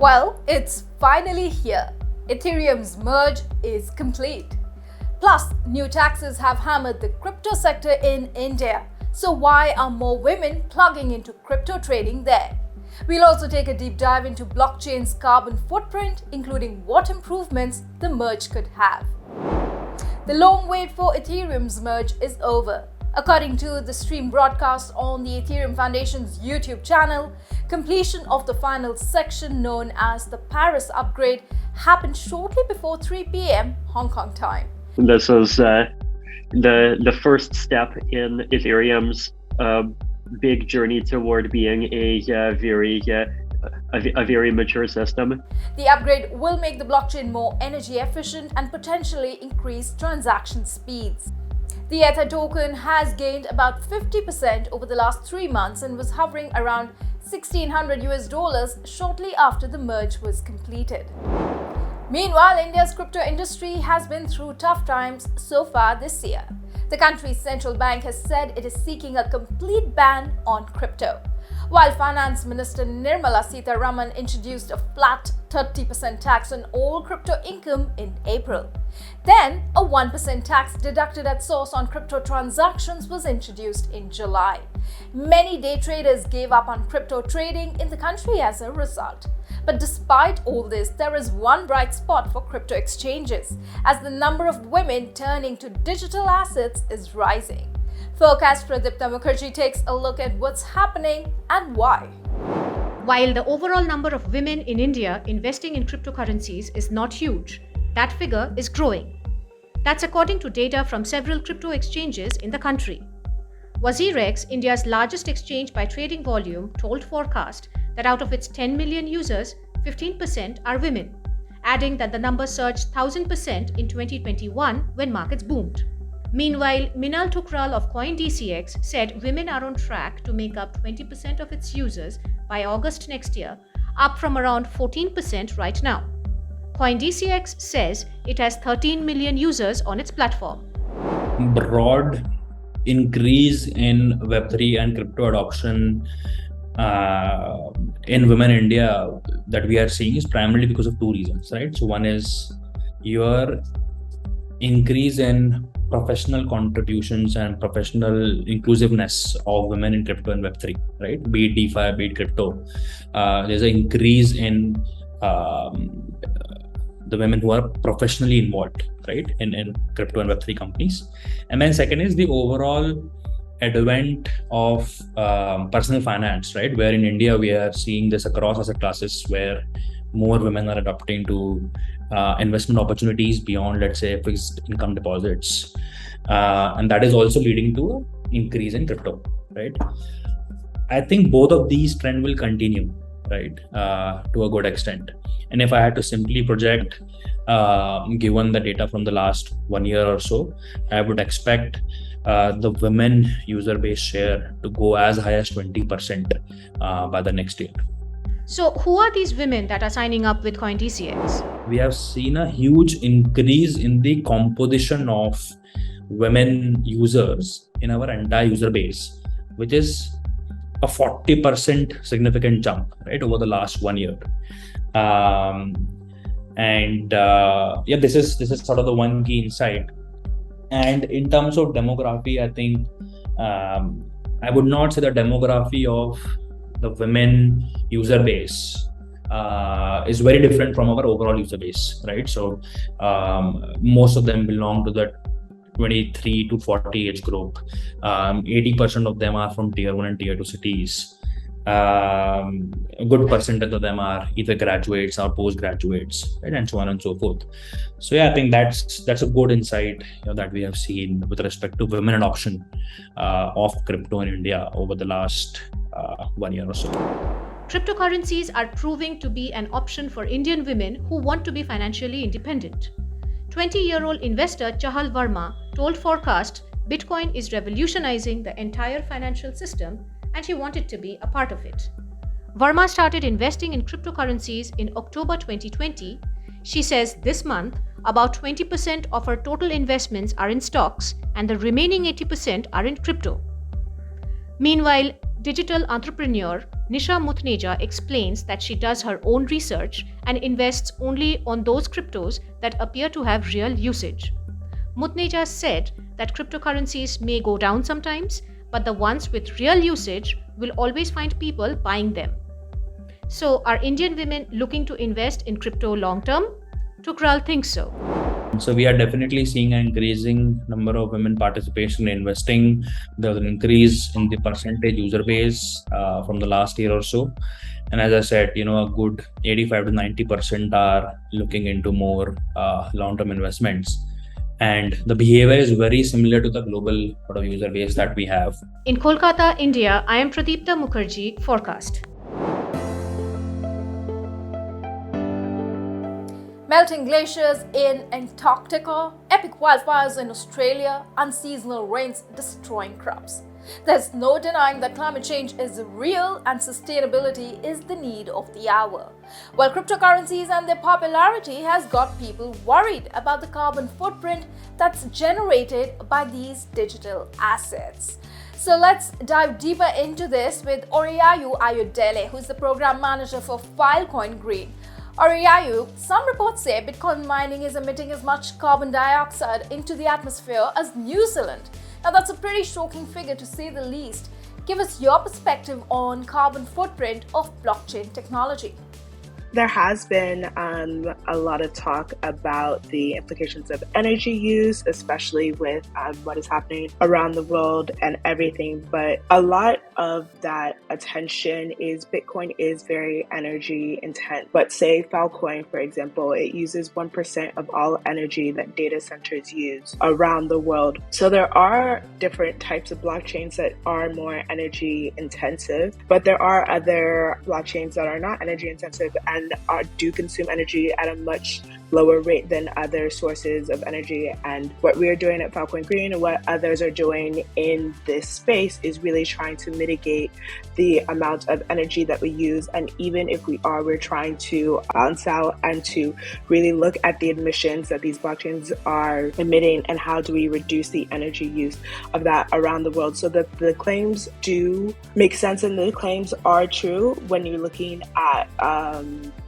Well, it's finally here. Ethereum's merge is complete. Plus, new taxes have hammered the crypto sector in India. So why are more women plugging into crypto trading there? We'll also take a deep dive into blockchain's carbon footprint, including what improvements the merge could have. The long wait for Ethereum's merge is over. According to the stream broadcast on the Ethereum Foundation's YouTube channel, completion of the final section known as the Paris upgrade happened shortly before 3 p.m. Hong Kong time. This was the first step in Ethereum's big journey toward being a very mature system. The upgrade will make the blockchain more energy efficient and potentially increase transaction speeds. The Ether token has gained about 50% over the last 3 months and was hovering around $1,600 shortly after the merge was completed. Meanwhile, India's crypto industry has been through tough times so far this year. The country's central bank has said it is seeking a complete ban on crypto, while Finance Minister Nirmala Sitharaman introduced a flat 30% tax on all crypto income in April. Then, a 1% tax deducted at source on crypto transactions was introduced in July. Many day traders gave up on crypto trading in the country as a result. But despite all this, there is one bright spot for crypto exchanges, as the number of women turning to digital assets is rising. Forkast Pradipta Mukherjee takes a look at what's happening and why. While the overall number of women in India investing in cryptocurrencies is not huge, that figure is growing. That's according to data from several crypto exchanges in the country. WazirX, India's largest exchange by trading volume, told Forkast that out of its 10 million users, 15% are women, adding that the number surged 1,000% in 2021 when markets boomed. Meanwhile, Minal Thukral of CoinDCX said women are on track to make up 20% of its users by August next year, up from around 14% right now. CoinDCX says it has 13 million users on its platform. Broad increase in Web3 and crypto adoption in women in India that we are seeing is primarily because of two reasons, right? So one is your increase in professional contributions and professional inclusiveness of women in crypto and Web3, right? Be it DeFi, be it crypto. There's an increase in the women who are professionally involved, right, in crypto and Web3 companies. And then second is the overall advent of personal finance, right, where in India we are seeing this across asset classes where more women are adopting to investment opportunities beyond, let's say, fixed income deposits. And that is also leading to an increase in crypto, right? I think both of these trends will continue, right, to a good extent. And if I had to simply project, given the data from the last 1 year or so, I would expect the women user base share to go as high as 20% by the next year. So who are these women that are signing up with CoinDCX? We have seen a huge increase in the composition of women users in our entire user base, which is a 40% significant jump, right, over the last 1 year. This is sort of the one key insight. And in terms of demography, I think I would not say the demography of the women user base is very different from our overall user base, right? So most of them belong to the 23 to 40 age group. 80% of them are from tier 1 and tier 2 cities. A good percentage of them are either graduates or postgraduates, right, and so on and so forth. So yeah, I think that's a good insight that we have seen with respect to women adoption of crypto in India over the last 1 year or so. Cryptocurrencies are proving to be an option for Indian women who want to be financially independent. 20-year-old investor Chahal Verma told Forkast Bitcoin is revolutionizing the entire financial system and she wanted to be a part of it. Verma started investing in cryptocurrencies in October 2020. She says this month, about 20% of her total investments are in stocks and the remaining 80% are in crypto. Meanwhile, Digital entrepreneur Nisha Muthneja explains that she does her own research and invests only on those cryptos that appear to have real usage. Muthneja said that cryptocurrencies may go down sometimes, but the ones with real usage will always find people buying them. So, are Indian women looking to invest in crypto long term? Tukral thinks so. So we are definitely seeing an increasing number of women participation in investing. There was an increase in the percentage user base from the last year or so. And as I said, a good 85 to 90% are looking into more long-term investments. And the behavior is very similar to the global sort of user base that we have. In Kolkata, India, I am Pradeepta Mukherjee, Forecast. Melting glaciers in Antarctica, epic wildfires in Australia, unseasonal rains destroying crops. There's no denying that climate change is real and sustainability is the need of the hour. While cryptocurrencies and their popularity has got people worried about the carbon footprint that's generated by these digital assets. So let's dive deeper into this with Oriyayu Ayodele, who's the program manager for Filecoin Green. Oriyayu, some reports say Bitcoin mining is emitting as much carbon dioxide into the atmosphere as New Zealand. Now that's a pretty shocking figure to say the least. Give us your perspective on carbon footprint of blockchain technology. There has been a lot of talk about the implications of energy use, especially with what is happening around the world and everything. But a lot of that attention is Bitcoin is very energy intense. But say Filecoin, for example, it uses 1% of all energy that data centers use around the world. So there are different types of blockchains that are more energy intensive, but there are other blockchains that are not energy intensive and do consume energy at a much lower rate than other sources of energy. And what we're doing at Filecoin Green and what others are doing in this space is really trying to mitigate the amount of energy that we use. And even if we're trying to balance out and to really look at the emissions that these blockchains are emitting and how do we reduce the energy use of that around the world. So that the claims do make sense and the claims are true when you're looking at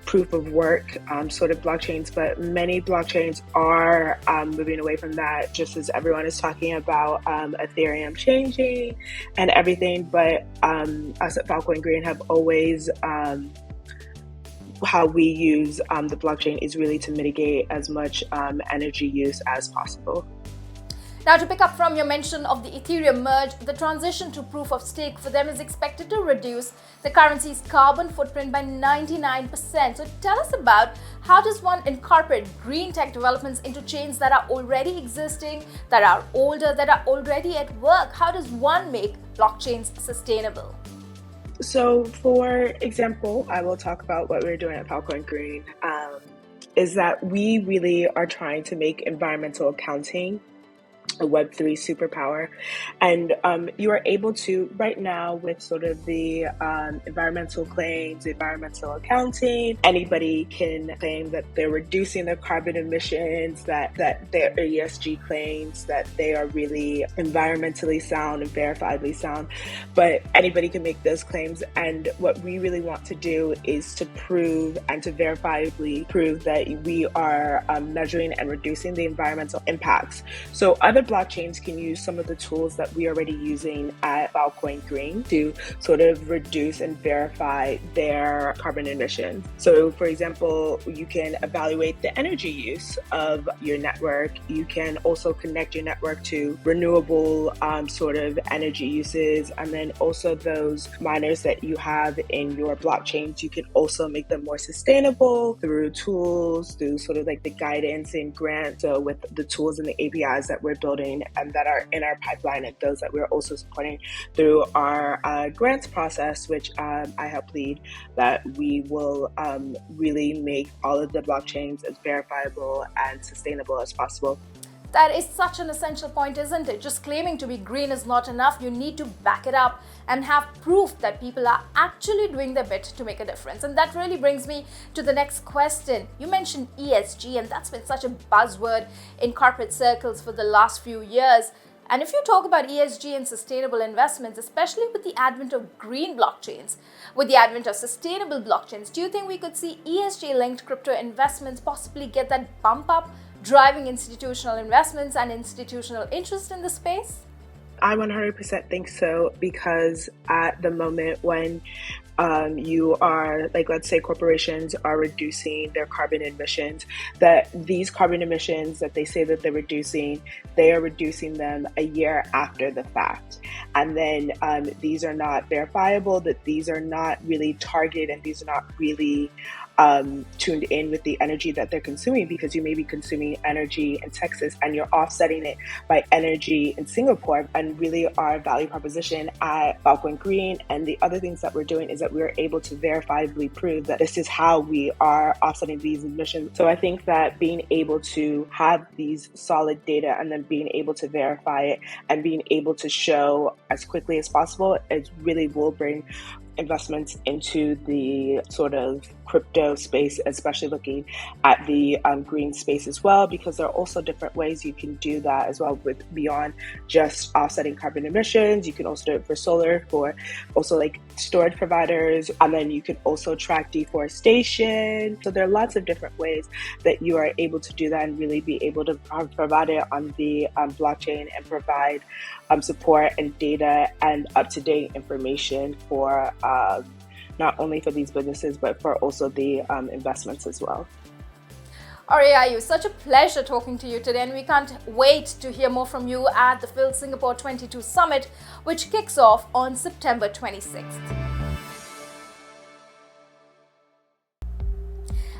proof of work sort of blockchains, but many blockchains are moving away from that, just as everyone is talking about Ethereum changing and everything. But us at Filecoin Green have always how we use the blockchain is really to mitigate as much energy use as possible. Now, to pick up from your mention of the Ethereum merge, the transition to proof of stake for them is expected to reduce the currency's carbon footprint by 99%. So tell us about how does one incorporate green tech developments into chains that are already existing, that are older, that are already at work? How does one make blockchains sustainable? So for example, I will talk about what we're doing at Filecoin Green, is that we really are trying to make environmental accounting a Web3 superpower. And you are able to, right now, with sort of the environmental claims, environmental accounting, anybody can claim that they're reducing their carbon emissions, that their ESG claims, that they are really environmentally sound and verifiably sound. But anybody can make those claims. And what we really want to do is to prove and to verifiably prove that we are measuring and reducing the environmental impacts. So other blockchains can use some of the tools that we are already using at Filecoin Green to sort of reduce and verify their carbon emissions. So for example, you can evaluate the energy use of your network. You can also connect your network to renewable sort of energy uses. And then also those miners that you have in your blockchains, you can also make them more sustainable through tools, through sort of like the guidance and grants. So with the tools and the APIs that we're building and that are in our pipeline, and those that we're also supporting through our grants process, which I help lead, that we will really make all of the blockchains as verifiable and sustainable as possible. That is such an essential point, isn't it? Just claiming to be green is not enough. You need to back it up and have proof that people are actually doing their bit to make a difference. And that really brings me to the next question. You mentioned ESG, and that's been such a buzzword in corporate circles for the last few years. And if you talk about ESG and sustainable investments, especially with the advent of green blockchains, with the advent of sustainable blockchains, do you think we could see ESG-linked crypto investments possibly get that bump up, driving institutional investments and institutional interest in the space? I 100% think so, because at the moment when you are, like, let's say corporations are reducing their carbon emissions, that these carbon emissions that they say that they're reducing, they are reducing them a year after the fact. And then these are not verifiable, that these are not really targeted, and these are not really tuned in with the energy that they're consuming, because you may be consuming energy in Texas and you're offsetting it by energy in Singapore. And really our value proposition at Filecoin Green and the other things that we're doing is that we're able to verifiably prove that this is how we are offsetting these emissions. So I think that being able to have these solid data and then being able to verify it and being able to show as quickly as possible, it really will bring investments into the sort of crypto space, especially looking at the green space as well, because there are also different ways you can do that as well, with beyond just offsetting carbon emissions. You can also do it for solar, for also like storage providers, and then you can also track deforestation. So there are lots of different ways that you are able to do that and really be able to provide it on the blockchain and provide support and data and up-to-date information for not only for these businesses, but for also the investments as well. Ariya, it was such a pleasure talking to you today, and we can't wait to hear more from you at the Phil Singapore 22 Summit, which kicks off on September 26th.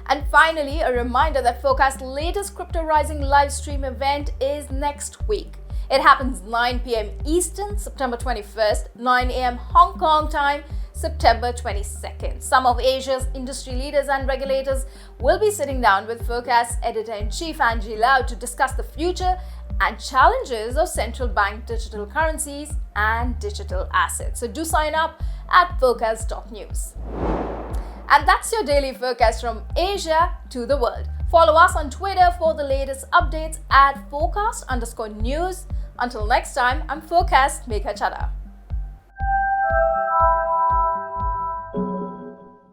And finally, a reminder that Forkast's latest Crypto Rising live stream event is next week. It happens 9 p.m. Eastern, September 21st, 9 a.m. Hong Kong time, September 22nd. Some of Asia's industry leaders and regulators will be sitting down with Forkast's editor-in-chief Angie Lau to discuss the future and challenges of central bank digital currencies and digital assets. So do sign up at Forkast.News. And that's your daily forecast from Asia to the world. Follow us on Twitter for the latest updates at Forkast_News. Until next time, I'm Forkast Megha Chaddah.